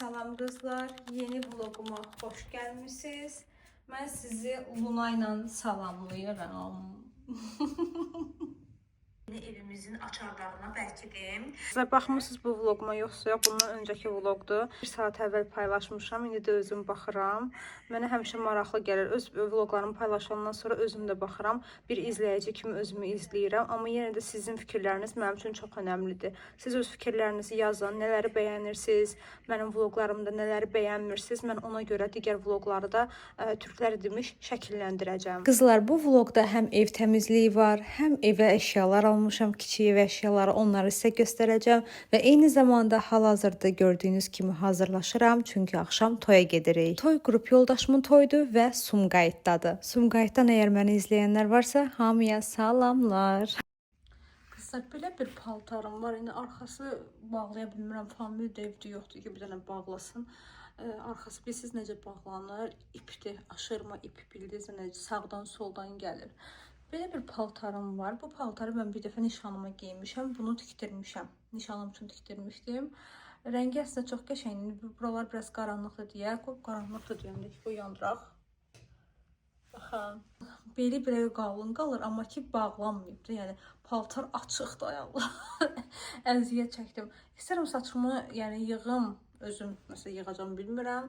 Salam qızlar, yeni vloguma xoş gəlmisiniz. Mən sizi Luna ilə salamlayıram. Evimizin açarlarına bəlkə deyim. Sizlər baxmısınız bu vloguma yoxsa yox, bundan öncəki vlogdur. Bir saat əvvəl paylaşmışam, indi də özüm baxıram. Mənə həmişə maraqlı gəlir. Öz vloglarımı paylaşandan sonra özüm də baxıram. Bir izləyici kimi özümü izləyirəm. Amma yenə də sizin fikirləriniz mənim üçün çox önəmlidir. Siz öz fikirlərinizi yazın, nələri bəyənirsiniz, mənim vloglarımda nələri bəyənmirsiniz. Mən ona görə digər vlogları da türklər demiş şəkilləndirəcəm. Qızlar, bu vlogda həm ev təmizliyi var, həm evə əşyalar almışam, kiçik ev əşyaları, onları sizə göstərəcəm və eyni zamanda hal-hazırda gördüyünüz kimi hazırlaşıram, çünki axşam toya gedirik. Toy qrup yoldaşımın toyudur və Sumqayıtdadır. Sumqayıtdan əgər məni izləyənlər varsa, hamıya salamlar. Qızlar, belə bir paltarım var. İndi arxası bağlaya bilmirəm, famil də evdə yoxdur ki, bir dənə bağlasın. Arxası bilirsiniz necə bağlanır? İpdir, aşırma ip, bildiniz necə sağdan soldan gəlir. Belə bir paltarım var. Bu paltarı mən bir dəfə nişanıma geymişəm. Bunu tikdirmişəm. Nişanım üçün tikdirmişdim. Rəngi əslində çox qəşəngdir. Buralar biraz qaranlıqdır deyə. Qaranlıqdır deyəndə ki, bu yandıraq. Baxın. Beli belə qalın qalır, amma ki bağlanmayıb. Yəni paltar açıqdır, ay Allah. Əziyyət çəkdim. İstərəm saçımı yığım, özüm məsələn yığacam bilmirəm.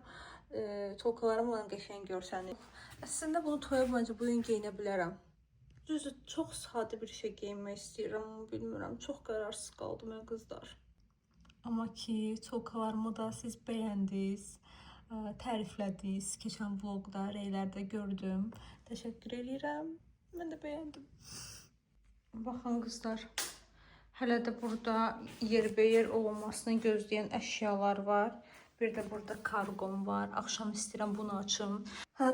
Tolkalarım olan qəşəng görsənir. Əslində bunu toya məncə bu gün geyinə bilərəm. Düzdür, çox sadə bir şey geyinmək istəyirəm, bilmirəm. Çox qərarsız qaldım mən qızlar. Amma ki, tolkalarımı da siz bəyəndiniz, təriflədiniz. Keçən vlogda, reylərdə gördüm. Təşəkkür edirəm. Mən də bəyəndim. Baxın qızlar, hələ də burada yerbəyer olmasını gözləyən əşyalar var. Bir də burada karqom var. Axşam istəyirəm bunu açım.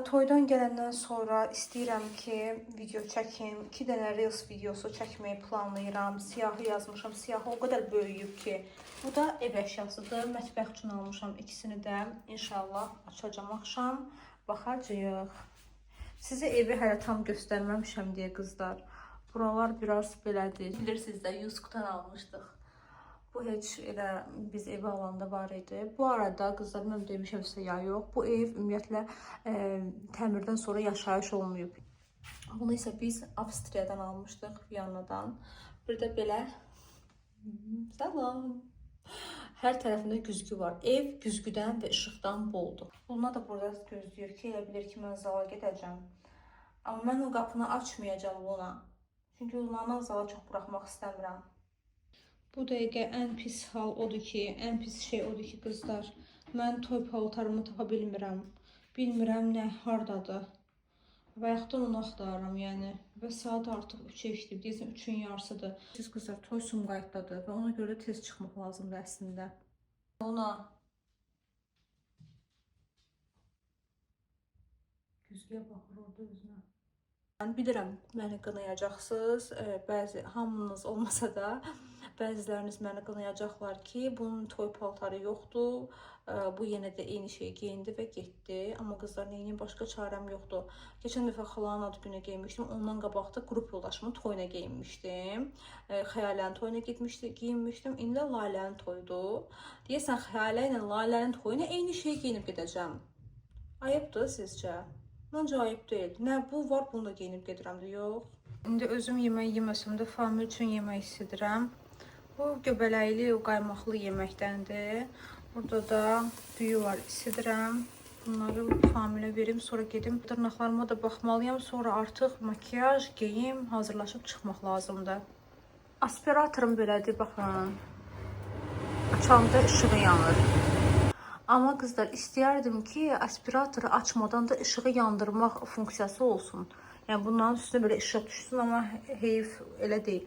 Toydan gələndən sonra istəyirəm ki, video çəkim. 2 dənə Reels videosu çəkməyi planlayıram. Siyahı yazmışam. Siyahı o qədər böyüyüb ki. Bu da ev əşyasıdır. Mətbəx üçün almışam ikisini də. İnşallah açacağım axşam. Baxacağıq. Sizə evi hələ tam göstərməmişəm deyə qızlar. Buralar biraz belədir. Bilirsiniz də, Yuskutdan almışdıq. Bu heç elə biz evi alanda var idi. Bu arada qızlar, mən demişəmsə ya yox. Bu ev ümumiyyətlə təmirdən sonra yaşayış olmayıb. Bunu isə biz Avstriyadan almışdıq, Viyanadan. Bir də belə salam. Hər tərəfində güzgü var. Ev güzgüdən və işıqdan boldur. Luna da burada gözləyir ki, elə bilir ki, mən zala gedəcəm. Amma mən o qapını açmayacağım Luna. Çünki Lunanı zala çox buraxmaq istəmirəm. Bu dəqiqə ən pis hal odur ki, ən pis şey odur ki, qızlar, mən toy paltarımı tapa bilmirəm. Bilmirəm nə, hardadır. Və yaxud onu axtarıram, yəni. Və saat artıq 3-ə işləyib, deyəsən 3-ün yarısıdır. Siz qızlar, toy Sumqayıtdadır və ona görə tez çıxmaq lazımdır əslində. Ona güzgüyə baxır orada özünə. Mən bilirəm, məni qınayacaqsınız, bəzi hamınız olmasa da, bəziləriniz məni qınayacaqlar ki, bunun toy paltarı yoxdur, bu yenə də eyni şey geyindi və getdi. Amma qızlar, neyinin başqa çarəm yoxdur. Keçən dəfə xalanın ad günə geyinmişdim, ondan qabaqda qrup yoldaşımın toyuna geyinmişdim. Xəyalənin toyuna geyinmişdim, indi Lalənin toyudur. Deyəsən, Xəyalə ilə Lalənin toyuna eyni şey geyinib gedəcəm. Ayıbdır sizcə? Məncə ayıb deyil. Nə bu var, bunu da geyinib gedirəm də, yox. İndi özüm yemək yeməsəm də famil üçün yemək istəyirəm. Bu göbələkli, qaymaqlı yeməkdəndir. Burada da düyü var, istəyirəm. Bunları familə verim, sonra gedim. Dırnaqlarıma da baxmalıyam, sonra artıq makiyaj, geyim, hazırlaşıb çıxmaq lazımdır. Aspiratorum belədir, baxın. Açanda işığı yanır. Amma qızlar, istəyərdim ki, aspiratoru açmadan da işığı yandırmaq funksiyası olsun. Yəni, bunların üstünə belə işıq düşsün, amma heyif elə deyil.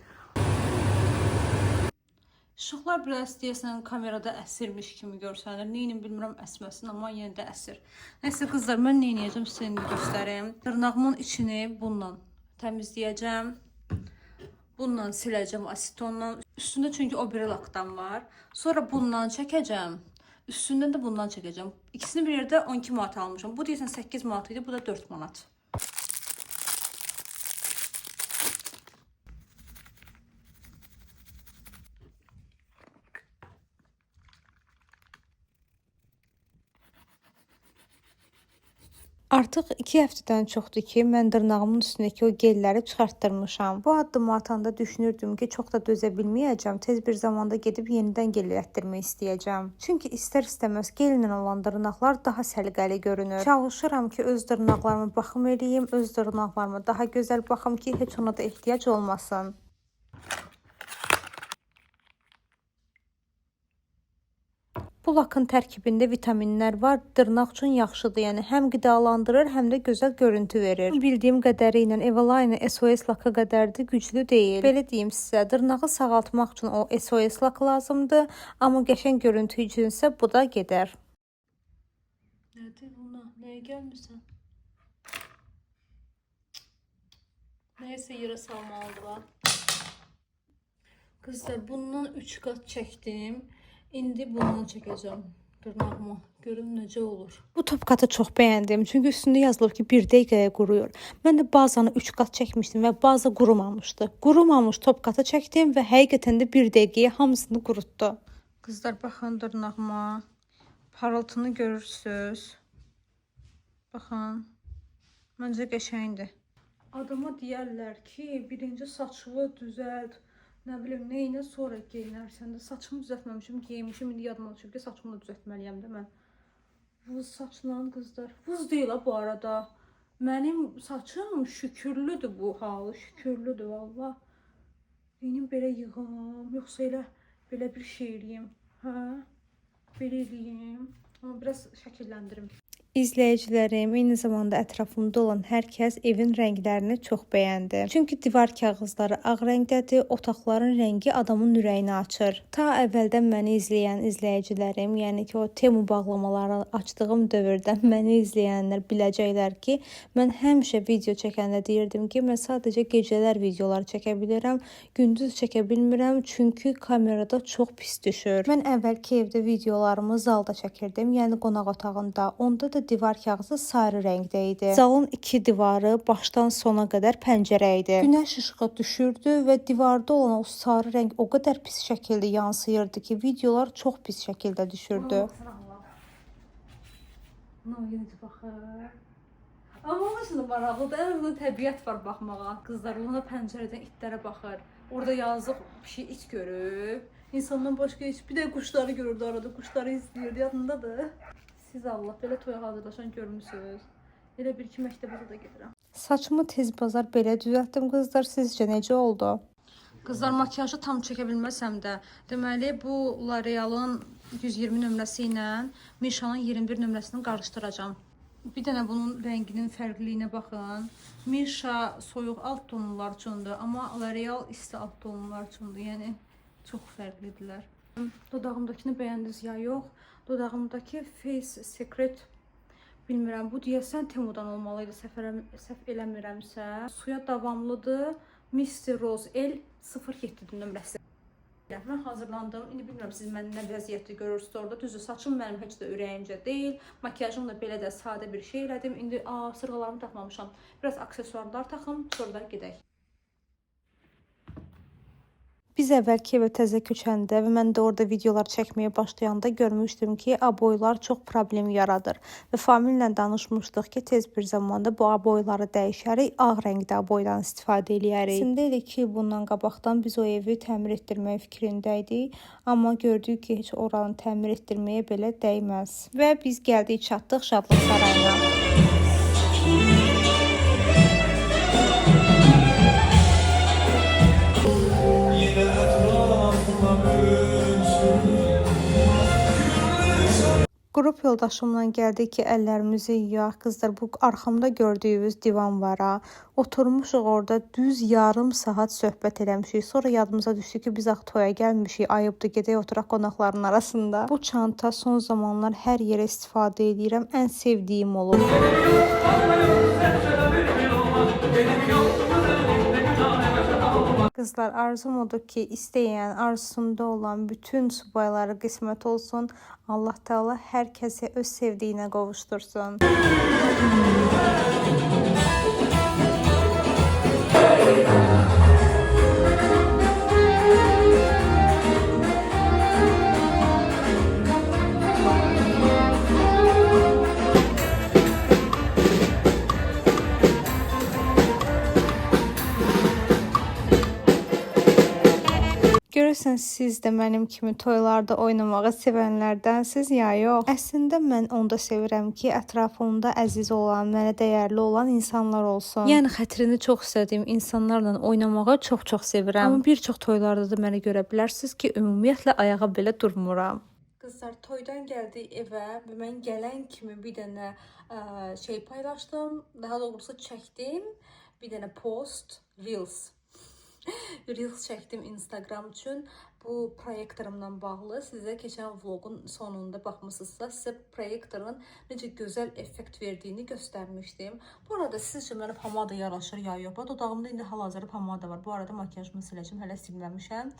İşıqlar biraz deyəsən kamerada əsirmiş kimi görsənir. Neyini bilmirəm əsməsin, amma yenə də əsir. Nəysə qızlar, mən neynəyəcəm sizə indi göstərim. Dırnağımın içini bununla təmizləyəcəm. Bununla siləcəm asitonla. Üstündə çünki o biri lakdan var. Sonra bundan çəkəcəm. Üstündən də bundan çəkəcəm. İkisini bir yerdə 12 manat almışam. Bu deyəsən 8 manat idi, bu da 4 manat. Artıq 2 həftədən çoxdur ki, mən dırnağımın üstündəki o gelləri çıxartdırmışam. Bu addımı atanda düşünürdüm ki, çox da dözə bilməyəcəm. Tez bir zamanda gedib yenidən gel elətdirmək istəyəcəm. Çünki istər-istəməz gellə olan dırnaqlar daha səliqəli görünür. Çalışıram ki, öz dırnaqlarıma baxım eləyim, öz dırnaqlarıma daha gözəl baxım ki, heç ona da ehtiyac olmasın. Bu lakın tərkibində vitaminlər var. Dırnaq üçün yaxşıdır. Yəni həm qidalandırır, həm də gözəl görüntü verir. Bildiyim qədərilə Eveline SOS lakı qədər də güclü deyil. Belə deyim sizə, dırnağı sağaltmaq üçün o SOS lak lazımdır, amma qəşəng görüntü üçünsə bu da gedər. Nədir buna? Nəyə gəlmirsən? Nəyəsə yerə salmalıdırlar. Qızlar, bundan 3 qat çəkdim. İndi bundan çəkəcəm dırnağımı. Görün necə olur. Bu top katı çox bəyəndim. Çünki üstündə yazılıb ki 1 dəqiqəyə quruyur. Mən də bazanı 3 qat çəkmişdim və baza qurumamışdı. Qurumamış top katı çəkdim və həqiqətən də 1 dəqiqəyə hamısını qurutdu. Qızlar, baxın dırnağıma. Parıltını görürsünüz. Baxın. Məncə qəşəngdir. Adama deyərlər ki, birinci saçını düzəlt. Nə bilim, neyinə sonra geyinərsən də. Saçımı düzəltməmişim, geyinmişim. İndi yadıma düşüb ki, saçımı da düzəltməliyəm də mən. Vız saçla qızlar. Vız deyil bu arada. Mənim saçım şükürlüdür bu halı. Şükürlüdür valla. Benim belə yığım. Yoxsa elə belə bir şey eləyim. Hə? Belə eləyim. Amma biraz şəkilləndirim. İzləyicilərim, eyni zamanda ətrafımda olan hər kəs evin rənglərini çox bəyəndi. Çünki divar kağızları ağ rəngdədir, otaqların rəngi adamın ürəyini açır. Ta əvvəldən məni izləyən izləyicilərim, yəni ki, o Temu bağlamaları açdığım dövrdən məni izləyənlər biləcəklər ki, mən həmişə video çəkəndə deyirdim ki, mən sadəcə gecələr videolar çəkə bilirəm, gündüz çəkə bilmirəm, çünki kamerada çox pis düşür. Mən əvvəlki evdə videolarımı zalda çəkirdim, yəni qonaq otağında. Onda da divar kağızı sarı rəngdə idi. Zalın 2 divarı başdan sona qədər pəncərə idi. Günəş işığı düşürdü və divarda olan o sarı rəng o qədər pis şəkildə yansıyırdı ki, videolar çox pis şəkildə düşürdü. Amma aslında maraqlıdır. Orada təbiət var baxmağa. Qızlar ona pəncərədən itlərə baxır. Orada yazıq bir şey it görüb. İnsandan başqa heç bir də quşları görürdü arada. Quşları izləyirdi. Yadındadır. Siz Allah belə toya hazırlaşan görmüsünüz. Elə bir ki məktəbə də gedirəm. Saçımı tez bazar belə düzəltdim qızlar. Sizcə necə oldu? Qızlar, makiyajı tam çəkə bilməsəm də, deməli bu L'Oreal'ın 120 nömrəsi ilə Misha'nın 21 nömrəsini qarışdıracağam. Bir dənə bunun rənginin fərqliliyinə baxın. Misha soyuq alt tonlar üçündür, amma L'Oreal isti alt tonlar üçündür. Yəni çox fərqlidirlər. Dodağımdakini bəyəndiniz ya yox? Dodağımdakı Face Secret, bilmirəm, bu deyəsən Temudan olmalıydı, səhv eləmirəmsə. Suya davamlıdır. Mr. Rose L 07 nömrəsi. Mən hazırlandım. İndi bilmirəm siz mənim nə vəziyyətli görürsünüz orada. Düzdür, saçım mənim heç də ürəyimcə deyil. Makiyajım da belə də sadə bir şey elədim. İndi sırğalarımı taxmamışam. Biraz aksesuarlar taxım, sonra da gedək. Biz əvvəlki evə təzə köçəndə və mən də orada videolar çəkməyə başlayanda görmüşdüm ki, aboylar çox problem yaradır. Və famillə danışmışdıq ki, tez bir zamanda bu aboyları dəyişərik, ağ rəngdə aboydan istifadə eləyərik. Əslində elə ki, bundan qabaqdan biz o evi təmir etdirmək fikrindəydik, amma gördük ki, heç oranı təmir etdirməyə belə dəyməz. Və biz gəldik, çatdıq Şadlıq Sarayına. Qrup yoldaşımla gəldik ki, əllərimizi yuyaq. Qızlar, bu arxamda gördüyünüz divan var ha. Oturmuşuq orada düz yarım saat söhbət eləmişik. Sonra yadımıza düşdü ki, biz toya gəlmişik. Ayıbdır, gedək oturaq qonaqların arasında. Bu çanta son zamanlar hər yerə istifadə edirəm. Ən sevdiyim olub. Qızlar, arzum odur ki, istəyən, arzusunda olan bütün subayları qismət olsun. Allah Teala hər kəsi öz sevdiyinə qovuştursun. Görəsən siz də mənim kimi toylarda oynamağı sevənlərdənsiz ya yox? Əslində mən onda sevirəm ki, ətrafımda əziz olan, mənə dəyərli olan insanlar olsun. Yəni xətrini çox istədiyim insanlarla oynamağı çox sevirəm. Amma bir çox toylarda da məni görə bilərsiniz ki, ümumiyyətlə ayağa belə durmuram. Qızlar, toydan gəldik evə və mən gələn kimi bir dənə şey paylaşdım. Daha doğrusu çəkdim. Bir dənə post, Reels. Reels çəkdim Instagram üçün. Bu proyektorumla bağlı. Sizə keçən vlogun sonunda baxmısınızsa, sizə proyektorun necə gözəl effekt verdiyini göstərmişdim. Bu arada sizcə mənə pomada yaraşır ya yox? Dodağımda indi hal-hazırda pomada var. Bu arada makyajımı siləcəm, hələ silməmişəm.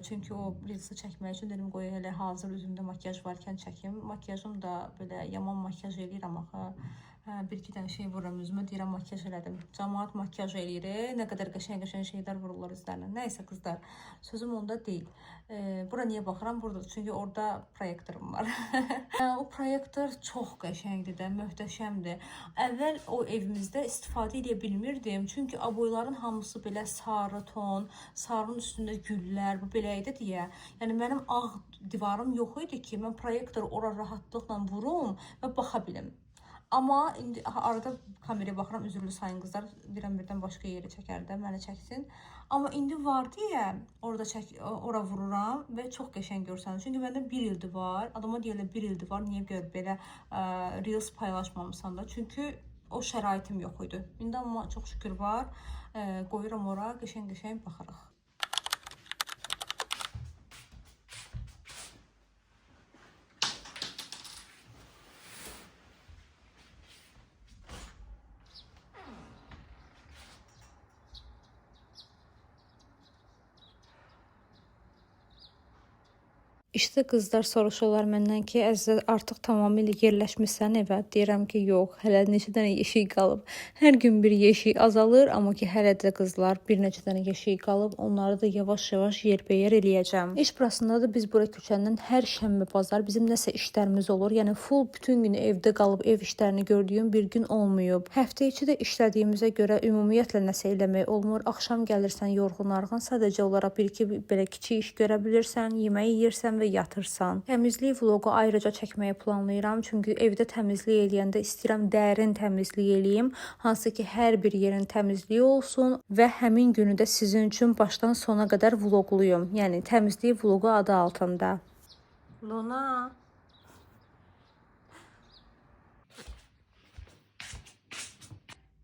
Çünki o Reels'ı çəkmək üçün dedim qoy hələ hazır üzümdə makyaj varkən çəkim. Makyajım da belə yaman makyaj eləyirəm axı. Bir-iki dənə şey vururam üzümə, deyirəm makyaj elədim. Camaat makyaj eləyir, nə qədər qəşəng şeylər vururlar üzlərinə. Nəysə qızlar, sözüm onda deyil. Bura niyə baxıram? Buradadır, çünki orada proyektorum var. O proyektor çox qəşəngdir də, möhtəşəmdir. Əvvəl o evimizdə istifadə edə bilmirdim, çünki aboyların hamısı belə sarı ton, sarının üstündə güllər, bu belə idi deyə. Yəni mənim ağ divarım yox idi ki, mən proyektoru ora rahatlıqla vurum və baxa bilim. Amma indi arada kameraya baxıram, üzrlü sayın qızlar, birdən başqa yeri çəkər də, məni çəksin. Amma indi var deyə ora vururam və çox qəşəng görsənir. Çünki məndə 1 ildir var. Adama deyirlər 1 ildir var. Niyə görə belə Reels paylaşmamısan da? Çünki o şəraitim yox idi. İndi amma çox şükür var. Qoyuram ora, qəşəng baxırıq. İşte qızlar soruşurlar məndən ki, Əzizə artıq tamamilə yerləşmişsən evə. Deyirəm ki, yox, hələ neçə dənə yeşik qalıb. Hər gün bir yeşik azalır, amma ki, hələ də qızlar bir neçə dənə yeşik qalıb. Onları da yavaş-yavaş yerbəyer eləyəcəm. İş burasında da biz bura köçəndən hər şənbə bazar bizim nəsə işlərimiz olur. Yəni full bütün günü evdə qalıb ev işlərini gördüyüm bir gün olmayıb. Həftə içi də işlədiyimizə görə ümumiyyətlə nəsə eləmək olmur. Axşam gəlirsən yorğun-arğın, sadəcə olaraq bir-iki belə kiçik iş görə bilirsən, yemək yeyirsən və yatırsan. Təmizlik vloqu ayrıca çəkməyi planlayıram. Çünki evdə təmizlik eləyəndə istəyirəm dərin təmizlik eləyim. Hansı ki, hər bir yerin təmizliyi olsun və həmin günü də sizin üçün başdan sona qədər vloqluyum. Yəni təmizlik vloqu adı altında. Luna.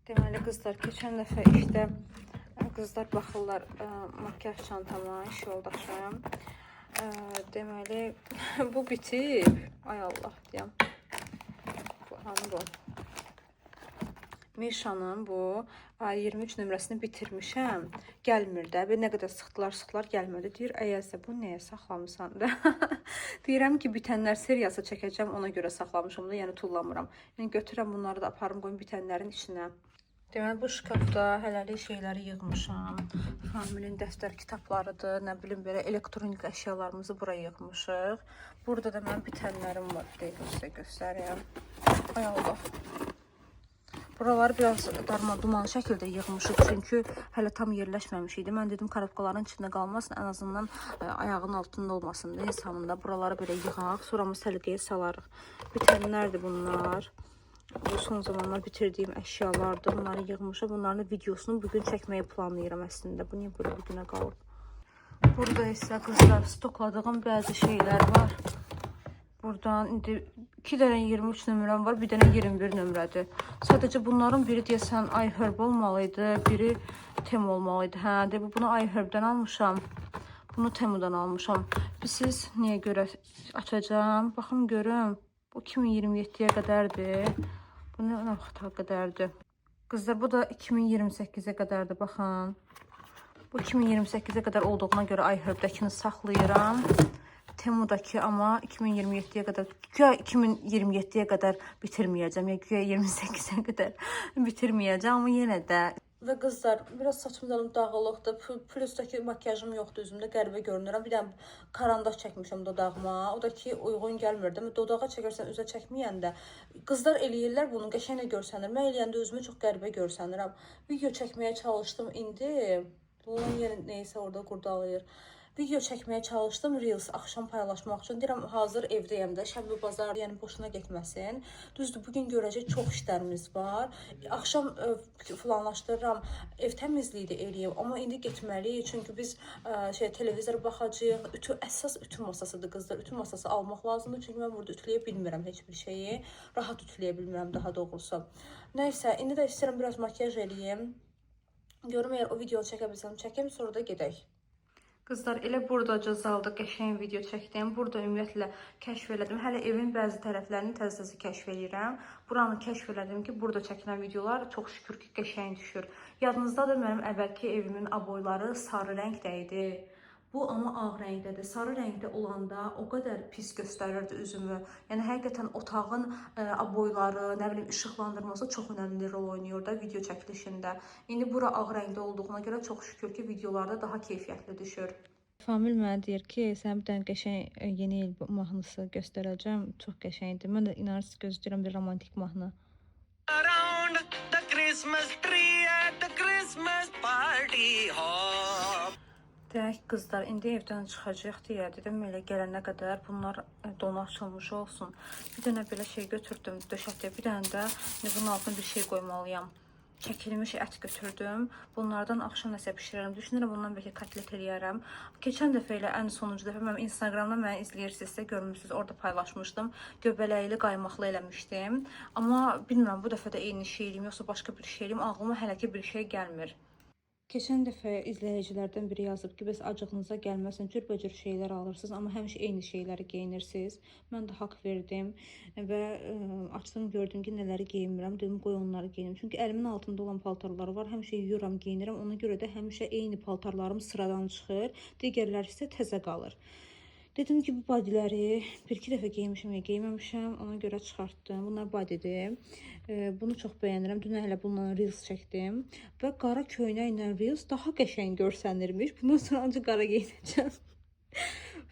Deməli qızlar, keçən dəfə işdə qızlar baxırlar makyaj çantama, iş yoldaşım. Deməli, bu bitib. Ay Allah deyəm. Bu hanı bu? Mişanın bu 23 nömrəsini bitirmişəm. Gəlmir də. Nə qədər sıxdılar gəlmədi. Deyir, əyəzə bu nəyə saxlamısan da? Deyirəm ki, bitənlər seriyası çəkəcəm, ona görə saxlamışam da, yəni tullamıram. Yəni götürəm bunları da aparım, qoyum bitənlərin içinə. Deməli, bu şkafda hələlik şeyləri yığmışam. Familin dəftər kitablarıdır, nə bilim belə elektronik əşyalarımızı buraya yığmışıq. Burada da mənim bitənlərim var. Sizə göstərəyəm. Ay Allah. Buraları biraz darma-duman şəkildə yığmışıq, çünki hələ tam yerləşməmiş idi. Mən dedim, karabkaların içində qalmasın, ən azından ayağının altında olmasın da insanın da. Buraları belə yığaq, sonra səliqəyə salarıq. Bitənlərdir bunlar. Bu son zamanlar bitirdiyim əşyalardır. Bunları yığmışam. Bunların videosunu bugün çəkməyi planlayıram əslində. Bu niyə burada bir günə qalıb? Burada isə qızlar stokladığım bəzi şeylər var. Buradan indi 2 dənə 23 nömrəm var, bir dənə 21 nömrədir. Sadəcə bunların biri deyəsən iHerb olmalıydı, biri Temu olmalıydı. Hə, bunu iHerb'dən almışam. Bunu Temu'dan almışam. Siz niyə görə açacağım? Baxın görüm. Bu 2027-yə qədərdir. Bu nə vaxta qədərdir? Qızlar, bu da 2028-ə qədərdir, baxın. Bu 2028-ə qədər olduğuna görə iHerb'dəkini saxlayıram. Temu'dakı amma 2027-yə qədər, güya 2027-yə qədər bitirməyəcəm, ya güya 28-ə qədər bitirməyəcəm, amma yenə də. Və qızlar, biraz saçımdan dağılıqdır, plusdakı makyajım yoxdur üzümdə, qəribə görünürəm. Bir dənə karandaş çəkmişəm dodağıma, o da ki uyğun gəlmirdi. Dodağa çəkərsən üzə çəkməyəndə, qızlar eləyirlər bunu, qəşənglə görsənir. Mən eləyəndə özümü çox qəribə görsənirəm. Video çəkməyə çalışdım indi, bunun yeri neysə orada qurdalayır. Video çəkməyə çalışdım, Reels axşam paylaşmaq üçün. Deyirəm, hazır evdəyəm də, şənbə bazar, yəni boşuna getməsin. Düzdür, bugün görəcək çox işlərimiz var. Axşam planlaşdırıram, ev təmizliyi də eləyəm, amma indi getməliyik. Çünki biz televizora baxacağıq. Əsas ütü masasıdır qızlar. Ütü masası almaq lazımdır. Çünki mən burada ütüləyə bilmirəm heç bir şeyi. Rahat ütüləyə bilmirəm daha doğrusu. Nəysə, indi də istəyirəm biraz makyaj eləyəm. Görüm, əgər o video çəkə bilsəm çəkim, sonra da gedək. Qızlar, elə buradaca zalda qəşəng video çəkdim. Burada ümumiyyətlə kəşf elədim. Hələ evin bəzi tərəflərini təzə-təzə kəşf edirəm. Buranı kəşf elədim ki, burada çəkilən videolar çox şükür ki, qəşəng düşür. Yadınızdadır, mənim əvvəlki evimin aboyları sarı rəngdə idi. Bu amma ağ rəngdədir. Sarı rəngdə olanda o qədər pis göstərirdi üzümü. Yəni həqiqətən otağın aboyları, nə bilim işıqlandırması çox önəmli rol oynayır da video çəkilişində. İndi bura ağ rəngdə olduğuna görə çox şükür ki, videolarda daha keyfiyyətli düşür. Famil mənə deyir ki, sən bir dənə qəşəng yeni il mahnısı göstərəcəm. Çox qəşəngdir. Mən də inanırsınız gözləyirəm bir romantik mahnı. Around the Christmas tree at the Christmas party hop. Deyək qızlar, indi evdən çıxacaq deyə dedim, elə gələnə qədər bunlar donu açılmış olsun. Bir dənə belə şey götürdüm, döşətə, bir dənə də bunun altına bir şey qoymalıyam. Çəkilmiş ət götürdüm. Bunlardan axşam nəsə bişirərəm. Düşünürəm, bundan bəlkə kotlet eləyərəm. Keçən dəfə elə ən sonuncu dəfə mən Instagramda məni izləyirsinizsə, görmüşsünüz, orada paylaşmışdım. Göbələkli, qaymaqlı eləmişdim. Amma bilmirəm, bu dəfə də eyni şey eləyim, yoxsa başqa bir şey eləyim. Ağlıma hələ ki bir şey gəlmir. Keçən dəfə izləyicilərdən biri yazıb ki, bəs acığınıza gəlməsin, cürbəcür şeylər alırsınız, amma həmişə eyni şeyləri geyinirsiniz. Mən də haqq verdim və açdım, gördüm ki, nələri geyinmirəm, dedim, qoy onları geyinim. Çünki əlimin altında olan paltarlar var, həmişə yuyuram, geyinirəm, ona görə də həmişə eyni paltarlarım sıradan çıxır, digərləri isə təzə qalır. Dedim ki, bu badiləri bir-iki dəfə geymişəm ya geyməmişəm, ona görə çıxartdım. Bunlar badidir. Bunu çox bəyənirəm. Dünən hələ bununla Reels çəkdim. Və qara köynəklə Reels daha qəşəng görsənirmiş. Bundan sonra ancaq qara geyinəcəm.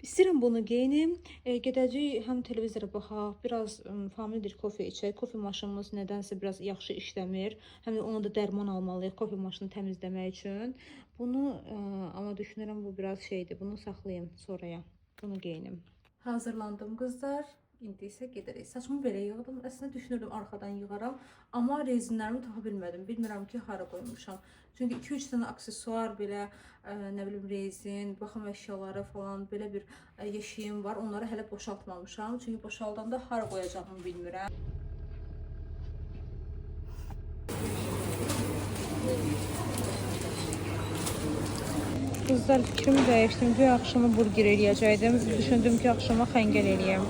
İstəyirəm bunu geyinim. Gedəcək həm televizora baxaq, biraz famildir kofe içək. Kofe maşınımız nədənsə biraz yaxşı işləmir. Həm də ona da dərman almalıyıq kofe maşını təmizləmək üçün. Bunu amma düşünürəm bu biraz şeydir. Bunu saxlayım sonraya. Bunu geyinim. Hazırlandım qızlar. İndi isə gedərək. Saçımı belə yığdım. Əslində düşünürdüm arxadan yığaram. Amma rezinlərimi tapa bilmədim. Bilmirəm ki, hara qoymuşam. Çünki 2-3 dənə aksesuar belə, nə bilim, rezin, baxım əşyaları falan belə bir yeşiyim var. Onları hələ boşaltmamışam. Çünki boşaldanda hara qoyacağımı bilmirəm. Qızlar, fikrimi dəyişdim. Güya axşama burger eləyəcəkdim. Düşündüm ki, axşama xəngəl eləyəm.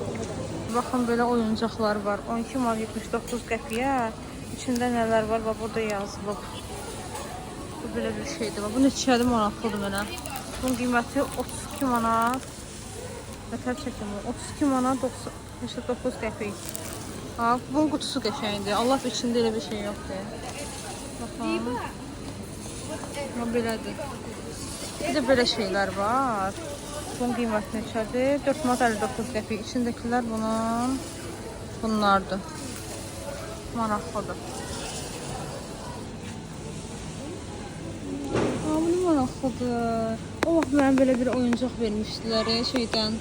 Baxın, belə oyuncaqlar var. 12 manat 79 qəpiyə. İçində nələr var? Bax, burada yazılıb. Bu belə bir şeydir. Bu neçədir maraqlıdır mənə. Bunun qiyməti 32 manat. Nətər çəkim bu? 32 manat 99 qəpik. Bunun qutusu qəşəngdir. Allah içində elə bir şey yoxdur. Baxın. Belədir. Bir də belə şeylər var. Bunun qiyməti neçədir? 4 manat 59 qəpik. İçindəkilər bunlardır. Maraqlıdır. Bu maraqlıdır. O vaxt mənə belə bir oyuncaq vermişdilər şeydən,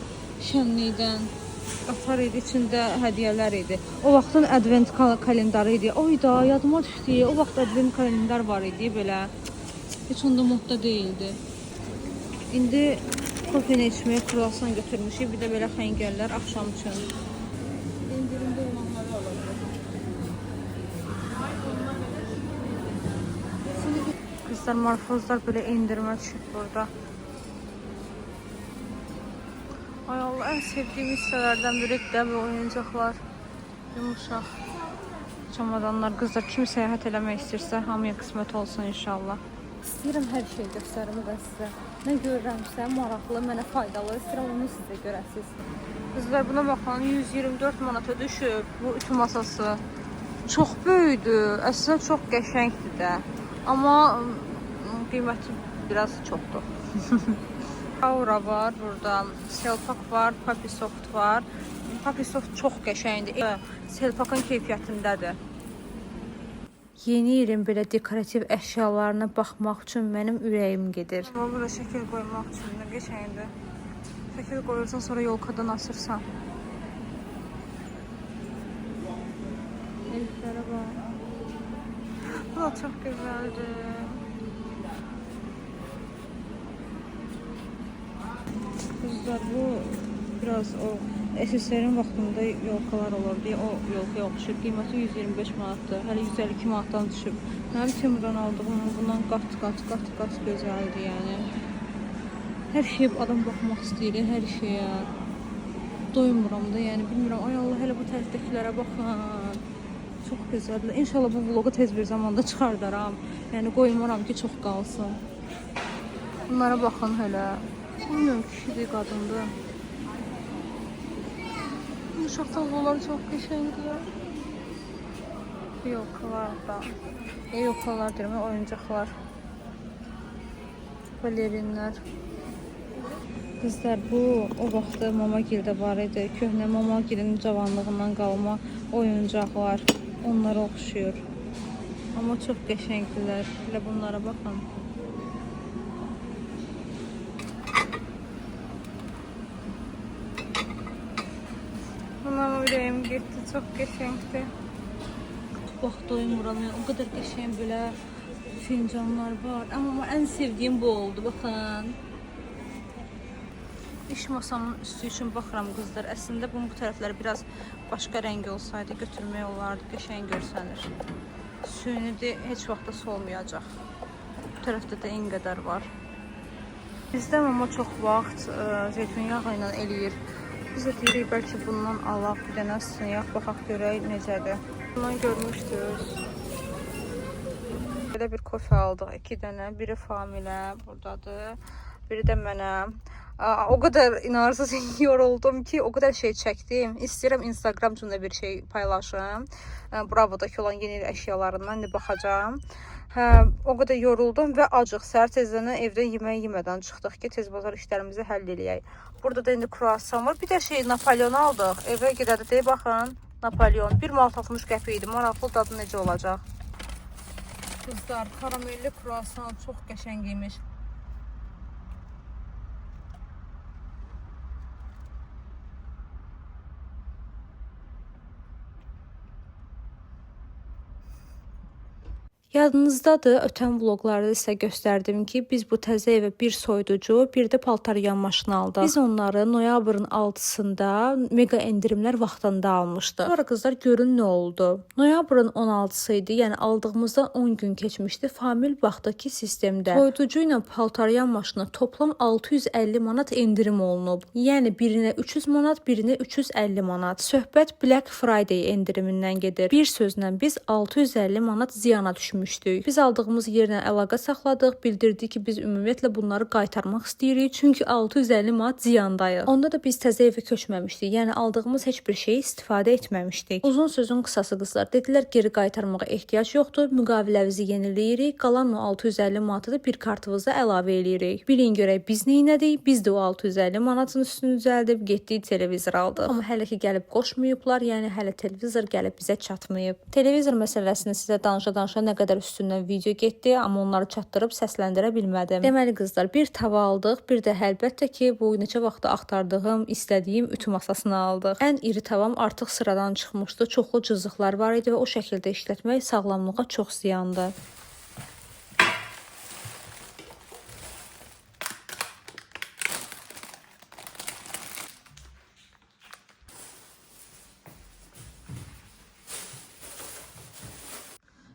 şənlikdən. Qatar idi, içində hədiyyələr idi. O vaxtın advent kalendarı idi. Oyda, yadıma düşdü. O vaxt advent kalendar var idi belə. Heç onda modda deyildi. İndi kofeni içməyə kruasan götürmüşük. Bir də belə xəngəllər axşam üçün. İndirimdə olanları alacaq. Qızlar, marfozlar belə endirmə düşüb burada. Ay Allah, ən sevdiyim hissələrdən biridir də bu oyuncaqlar. Yumuşaq. Çamadanlar. Qızlar, kim səyahət eləmək istəyirsə, hamıya qismət olsun inşallah. İstəyirəm hər şey göstərim və sizə. Nə görürəmsə, maraqlı, mənə faydalı. İstəyirəm onu sizə görəsiniz. Qızlar, buna baxın, 124 manata düşüb bu ütü masası. Çox böyükdür, əslində çox qəşəngdir də. Amma qiyməti biraz çoxdur. Aura var burada, Selpak var, Papisoft var. Papisoft çox qəşəngdir. Selpakın keyfiyyətindədir. Yeni ilin belə dekorativ əşyalarına baxmaq üçün mənim ürəyim gedir. Amma bura şəkil qoymaq üçün də qəşəngdir. Şəkil qoyursan, sonra yolkadan asırsan. Elflərə bax. Bu da çox gözəldir. Kızlar, bu biraz o SSR'in vaxtında yolkalar olurdu. O yolkaya oxşur. Qiyməti 125 manatdır. Hələ 152 manatdan düşüb. Mənim Temuran aldığım bundan qat gözəldir yəni. Hər şey adam baxmaq istəyir, hər şeyə. Doymuram da, yəni bilmirəm. Ay Allah, hələ bu tərəfdəkilərə baxın. Çox gözəldir. İnşallah bu vlogu tez bir zamanda çıxardaram. Yəni qoymuram ki, çox qalsın. Bunlara baxın hələ. Bilmiyorum, kişidir, qadındır. Uşaq tabloları çox qəşəngdir. Yolkalar da. Yolkalar deyirəm, oyuncaqlar. Balerinlər. Qızlar, bu o vaxtı Mamagildə var idi. Köhnə Mamagilin cavanlığından qalma oyuncaqlar. Onlara oxşuyur. Amma çox qəşəngdirlər. Elə bunlara baxın. Bundan ürəyim getdi, çox qəşəngdir. Bax, doymuram, o qədər qəşəng belə fincanlar var. Amma ən sevdiyim bu oldu, baxın. İş masamın üstü üçün baxıram qızlar. Əslində bunun bu tərəfləri biraz başqa rəng olsaydı götürmək olardı, qəşəng görsənir. Süyünü heç vaxtda solmayacaq. Bu tərəfdə də eyni qədər var. Bizdə mama çox vaxt zeytun yağı ilə eləyir. Biz də deyirik, bəlkə bundan alaq, bir dənə sınıyaq, baxaq görək necədir. Bundan görmüşdünüz. Belə bir kofe aldıq, 2 dənə. Biri Familə buradadır, biri də mənə. O qədər inanırsız yoruldum ki, o qədər şey çəkdim. İstəyirəm Instagram üçün də bir şey paylaşım. Bravo'dakı olan yeni əşyalarından indi baxacağım. O qədər yoruldum və acıq. Səhər tezdən evdə yemək yemədən çıxdıq ki, tez bazar işlərimizi həll eləyək. Burada da indi kruasan var. Bir də Napolyon aldıq. Evə gedədə deyə baxın. Napolyon 1 manat 60 qəpik idi. Maraqlı dadı necə olacaq? Qızlar, karamelli kruasan çox qəşəng imiş. Yadınızdadır, ötən vloqlarda sizə göstərdim ki, biz bu təzə evə bir soyuducu, bir də paltar yuyan maşını aldıq. Biz onları noyabrın 6-sında mega endirimlər vaxtında almışdıq. Sonra qızlar görün nə oldu. Noyabrın 16-sı idi, yəni aldığımızdan 10 gün keçmişdi. Famil vaxtdakı sistemdə soyuducu ilə paltar yuyan maşını toplam 650 manat endirim olunub. Yəni birinə 300 manat, birinə 350 manat. Söhbət Black Friday endirimindən gedir. Bir sözlə biz 650 manat ziyana düşmüşdük. Biz aldığımız yerlə əlaqə saxladıq, bildirdik ki, biz ümumiyyətlə bunları qaytarmaq istəyirik, çünki 650 manat ziyandayıq. Onda da biz təzə evə köçməmişdik, yəni aldığımız heç bir şeyi istifadə etməmişdik. Uzun sözün qısası qızlar, dedilər geri qaytarmağa ehtiyac yoxdur, müqaviləmizi yeniləyirik, qalan o 650 manatı da bir kartımıza əlavə eləyirik. Bilin görək biz neynədik? Biz də o 650 manatın üstünü düzəldib getdik televizor aldıq. Amma hələ ki gəlib qoşmayıblar, yəni hələ televizor gəlib bizə çatmayıb. Televizor məsələsini sizə danışa-danışa nə qədər üstündən video getdi, amma onları çatdırıb səsləndirə bilmədim. Deməli qızlar, bir tava aldıq, bir də əlbəttə ki, bu neçə vaxtda axtardığım, istədiyim ütü masasını aldıq. Ən iri tavam artıq sıradan çıxmışdı, çoxlu cızıqlar var idi və o şəkildə işlətmək sağlamlığa çox ziyandır.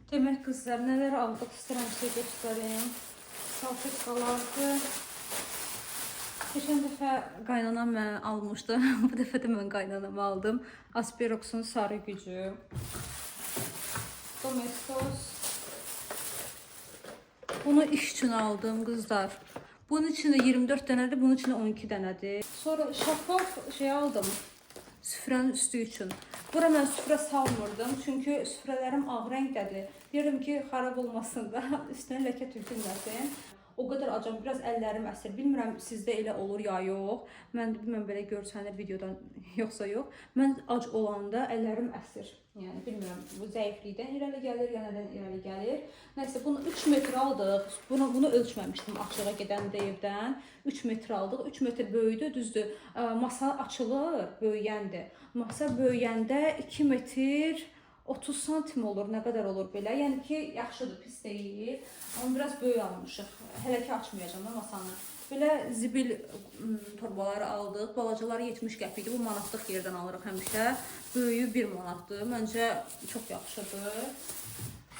Demək qızlar, nələr aldıq istəyirəm sizə göstərim. Salfetkalardı. Keçən dəfə qaynanam mənə almışdı. Bu dəfə də mən qaynanamı aldım. Asperox'un sarı gücü. Domestos. Bunu iş üçün aldım qızlar. Bunun içində 24 dənədir, bunun içində 12 dənədir. Sonra şəffaf şey aldım. Süfrənin üstü üçün. Bura mən süfrə salmırdım, çünki süfrələrim ağ rəngdədir. Deyirdim ki, xarab olmasın da, üstünə ləkə tökülməsin. O qədər acam, biraz əllərim əsir. Bilmirəm sizdə elə olur ya yox. Mən bilmirəm belə görsənir videodan yoxsa yox. Mən ac olanda əllərim əsir. Yəni bilmirəm bu zəiflikdən irəli gəlir, ya nədən irəli gəlir. Nəysə bunu 3 metr aldıq. Bunu ölçməmişdim açığa gedəndə evdən. 3 metr aldıq. 3 metr böyüdü, düzdür. Masa açılır, böyüyəndə. Masa böyüyəndə 2 metr 30 santim olur, nə qədər olur belə. Yəni ki, yaxşıdır, pis deyil. Amma biraz böyük almışıq. Hələ ki açmayacağam da masanı. Belə zibil torbaları aldıq. Balacaları 70 qəpikdir. Bu manatlıq yerdən alırıq həmişə. Böyüyü 1 manatdır. Məncə çox yaxşıdır.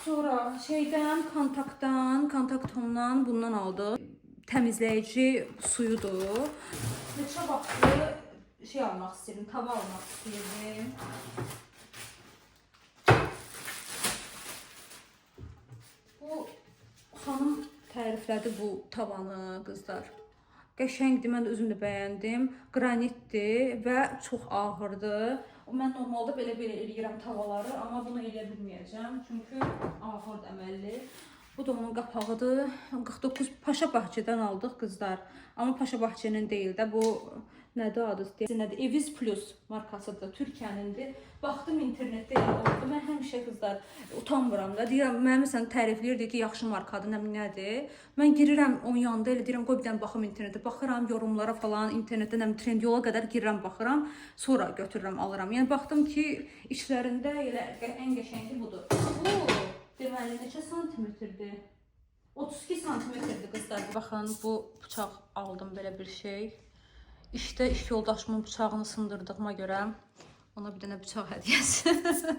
Sonra şeydən, kontaktomdan bundan aldıq. Təmizləyici suyudur. Neçə vaxtdır şey almaq istəyirdim, tava almaq istəyirdim. Bu xanım təriflədi bu tavanı qızlar. Qəşəngdir, mən özüm də bəyəndim. Qranitdir və çox ağırdır. Mən normalda belə eləyirəm tavaları, amma bunu eləyə bilməyəcəm. Çünki ağırdır əməlli. Bu da onun qapağıdır. 49 Paşa Bahçədən aldıq qızlar. Amma Paşa Bahçənin deyil də bu nədir adı? Nədir? Eviz Plus markasıdır. Türkiyənindir. Baxdım internetdə elə oldu. Mən həmişə qızlar utanmıram da. Deyirəm, mənə məsələn tərifləyirdi ki, yaxşı markadır, nədir? Mən girirəm onun yanında elə deyirəm, qoy bir dənə baxım internetdə. Baxıram yorumlara falan, internetdə Trendyol'a qədər girirəm, baxıram. Sonra götürürəm, alıram. Yəni baxdım ki, içlərində elə ən qəşəngi budur. Deməli, neçə santimetrdir? 32 santimetrdir qızlar. Baxın, bu bıçaq aldım belə bir şey. İşdə iş yoldaşımın bıçağını sındırdığıma görə ona bir dənə bıçaq hədiyyəsi.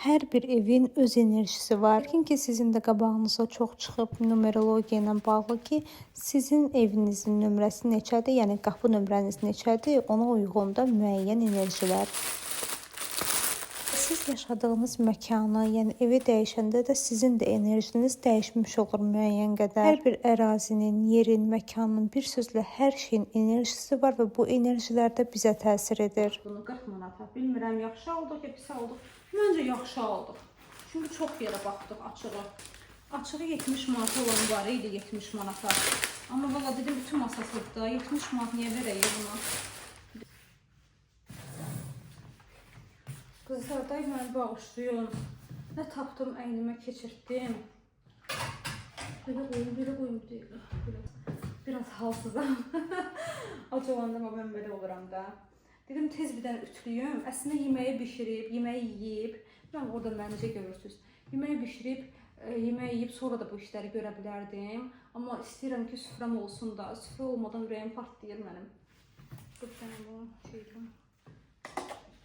Hər bir evin öz enerjisi var. Lakin ki, sizin də qabağınıza çox çıxıb numerologiya ilə bağlı ki, sizin evinizin nömrəsi neçədir, yəni qapı nömrəniz neçədir, ona uyğun da müəyyən enerjilər. Siz yaşadığınız məkanı, yəni evi dəyişəndə də sizin də enerjiniz dəyişmiş olur müəyyən qədər. Hər bir ərazinin, yerin, məkanın, bir sözlə hər şeyin enerjisi var və bu enerjilər də bizə təsir edir. Bunu 40 manata, bilmirəm, yaxşı aldıq ya pis aldıq. Məncə yaxşı aldıq. Çünki çox yerə baxdıq açığı. Açığı 70 manata olan var idi, 70 manata. Amma valla dedim, bütün masasıdır. 70 manat niyə verəyik buna? Qızlar, məni bağışlayın. Nə tapdım, əynimə keçirtdim. Belə qoyum deyil. Biraz halsızam. Ac olanda mən belə oluram da. Dedim, tez bir dənə ütülüyüm. Əslində yeməyi bişirib, yeməyi yeyib. Mən orada məni necə görürsünüz. Yeməyi bişirib, yeməyi yeyib, sonra da bu işləri görə bilərdim. Amma istəyirəm ki, süfrəm olsun da. Süfrə olmadan ürəyim partlayır mənim. Bir dənə bu şeydim.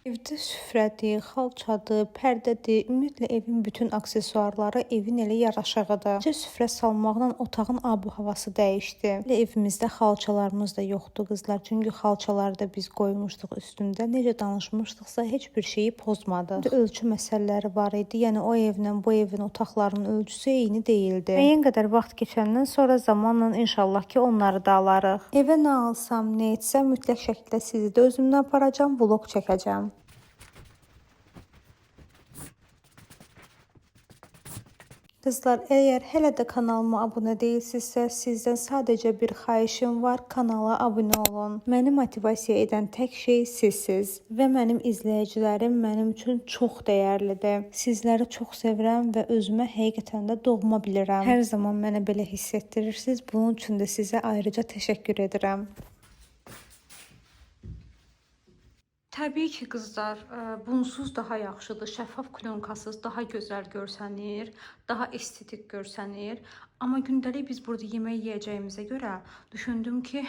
Evdə süfrədir, xalçadır, pərdədir, ümumiyyətlə evin bütün aksesuarları evin elə yaraşığıdır. Süfrə salmaqla otağın ab-havası dəyişdi. Elə evimizdə xalçalarımız da yoxdur qızlar. Çünki xalçaları da biz qoymuşduq üstündə. Necə danışmışdıqsa heç bir şeyi pozmadıq. Ölçü məsələləri var idi. Yəni o evlə bu evin otaqlarının ölçüsü eyni deyildi. Müəyyən qədər vaxt keçəndən sonra zamanla inşallah ki onları da alarıq. Evə nə alsam, nə etsəm mütləq şəkildə sizi də özümlə aparacağam, vlog çəkəcəm. Qızlar, əgər hələ də kanalıma abunə deyilsinizsə, sizdən sadəcə bir xahişim var, kanala abunə olun. Məni motivasiya edən tək şey sizsiz və mənim izləyicilərim mənim üçün çox dəyərlidir. Sizləri çox sevirəm və özümə həqiqətən də doğma bilirəm. Hər zaman mənə belə hiss etdirirsiniz. Bunun üçün də sizə ayrıca təşəkkür edirəm. Təbii ki, qızlar, bunsuz daha yaxşıdır. Şəffaf klonkasız daha gözəl görsənir, daha estetik görsənir. Amma gündəlik biz burada yemək yeyəcəyimizə görə düşündüm ki,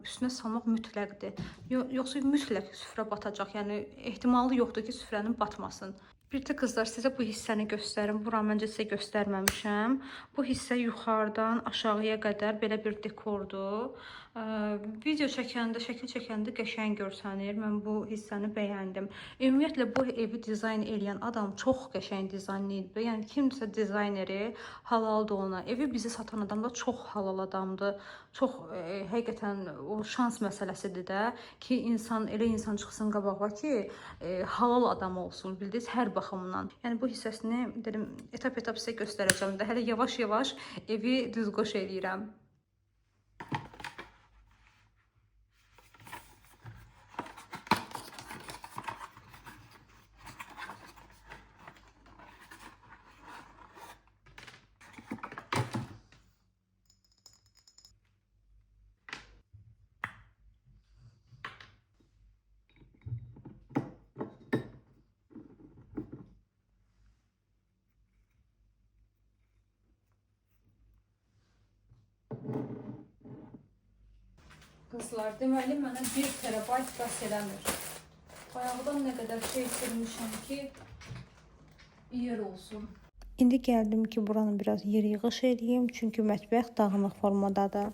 üstünə salmaq mütləqdir. Yoxsa mütləq süfrə batacaq. Yəni ehtimalı yoxdur ki, süfrənin batmasın. Bir də qızlar, sizə bu hissəni göstərim. Bura məncə sizə göstərməmişəm. Bu hissə yuxarıdan aşağıya qədər belə bir dekordur. Video çəkəndə, şəkil çəkəndə qəşəng görsənir. Mən bu hissəni bəyəndim. Ümumiyyətlə bu evi dizayn edən adam çox qəşəng dizayn edib. Yəni kimsə dizayneri halaldır ona. Evi bizi satan adam da çox halal adamdır. Çox həqiqətən o şans məsələsidir də ki, elə insan çıxsın qabağa ki, halal adam olsun, bildiniz, hər baxımdan. Yəni bu hissəsini dedim etap-etap sizə göstərəcəm də. Hələ yavaş-yavaş evi düzqoş eləyirəm. Qızlar, deməli mənə 1 terabayt bəs eləmir. Bayaqdan nə qədər şey silmişəm ki, yer olsun. İndi gəldim ki, buranı biraz yer yığış edeyim, çünki mətbəx dağınıq formadadır.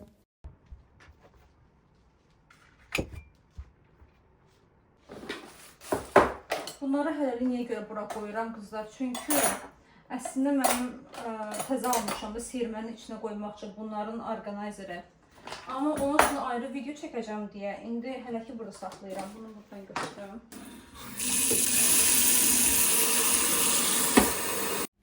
Bunları hələlik niyə görə bura qoyuram qızlar? Çünki əslində mənim təzə almışam da sirmənin içinə qoymaq üçün bunların orqanayzeri. Amma onun üçün ayrı video çəkəcəm deyə indi hələ ki burada saxlayıram. Bunu buradan götürürəm.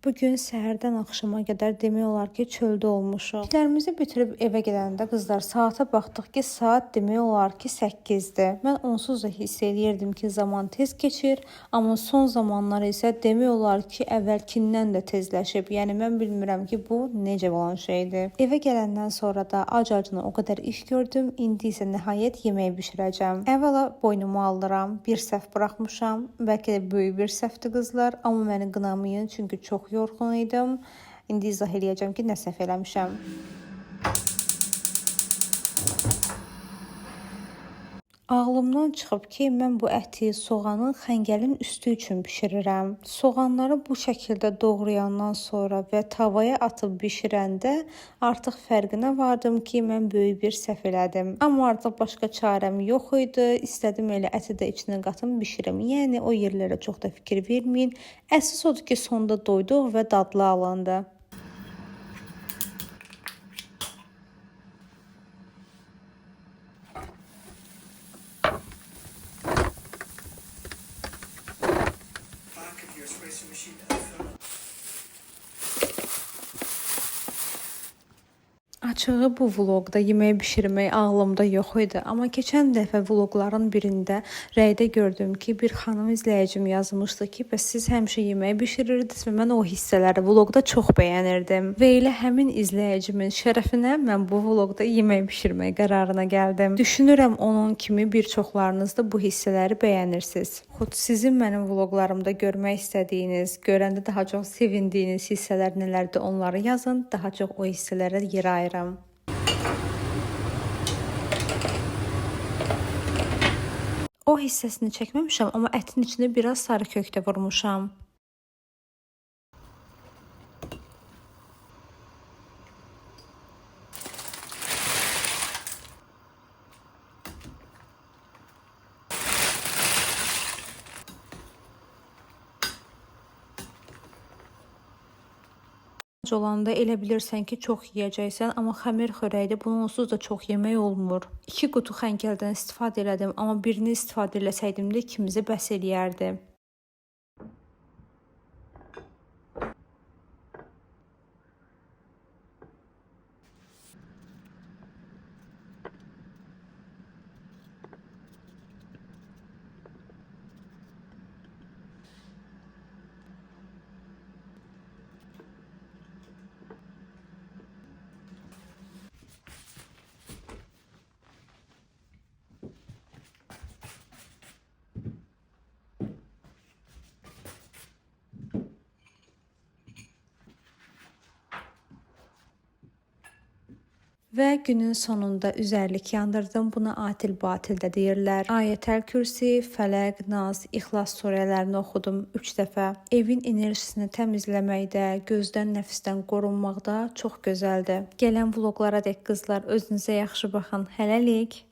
Bugün səhərdən axşama qədər demək olar ki, çöldə olmuşuq. İşlərimizi bitirib evə gedəndə qızlar saata baxdıq ki, saat demək olar ki 8-dir. Mən onsuz da hiss eləyirdim ki, zaman tez keçir, amma son zamanlar isə demək olar ki, əvvəlkindən də tezləşib. Yəni mən bilmirəm ki, bu necə olan şeydir. Evə gələndən sonra da ac-acına o qədər iş gördüm. İndi isə nəhayət yemək bişirəcəm. Əvvəla boynumu aldıram. Bir səhv buraxmışam. Bəlkə də böyük bir səhvdir qızlar, amma məni qınamayın, çünki çox yorğun idim. İndi izah eləyəcəm ki, nə səhv eləmişəm. Ağlımdan çıxıb ki, mən bu əti soğanın xəngəlin üstü üçün bişirirəm. Soğanları bu şəkildə doğrayandan sonra və tavaya atıb bişirəndə artıq fərqinə vardım ki, mən böyük bir səhv elədim. Amma artıq başqa çarəm yox idi. İstədim elə əti də içinə qatım bişirim. Yəni o yerlərə çox da fikir verməyin. Əsas odur ki, sonda doyduq və dadlı alındı. Açığı bu vloqda yemək bişirmək ağlımda yox idi. Amma keçən dəfə vloqların birində rəydə gördüm ki, bir xanım izləyicim yazmışdı ki, bəs siz həmişə yemək bişirirdiniz və mən o hissələri vloqda çox bəyənirdim. Və elə həmin izləyicimin şərəfinə mən bu vloqda yemək bişirmək qərarına gəldim. Düşünürəm onun kimi bir çoxlarınız da bu hissələri bəyənirsiniz. Xud sizin mənim vloqlarımda görmək istədiyiniz, görəndə daha çox sevindiyiniz hissələr nələrdir, onları yazın. Daha çox o hissələrə yer ayırın. O hissəsini çəkməmişəm, amma ətin içində biraz sarı köktə vurmuşam. Olanda elə bilirsən ki, çox yeyəcəksən, amma xəmir xörəkdə bunu onsuz da çox yemək olmur. 2 qutu xəngəldən istifadə elədim, amma birini istifadə eləsəydim də ikimizə bəs eləyərdi. Və günün sonunda üzərlik yandırdım. Buna atil batil də deyirlər. Ayətəl Kürsi, Fələq, Nas, İxlas surələrini oxudum 3 dəfə. Evin enerjisini təmizləməkdə, gözdən, nəfsdən qorunmaqda çox gözəldir. Gələn vloqlara dək qızlar, özünüzə yaxşı baxın. Hələlik.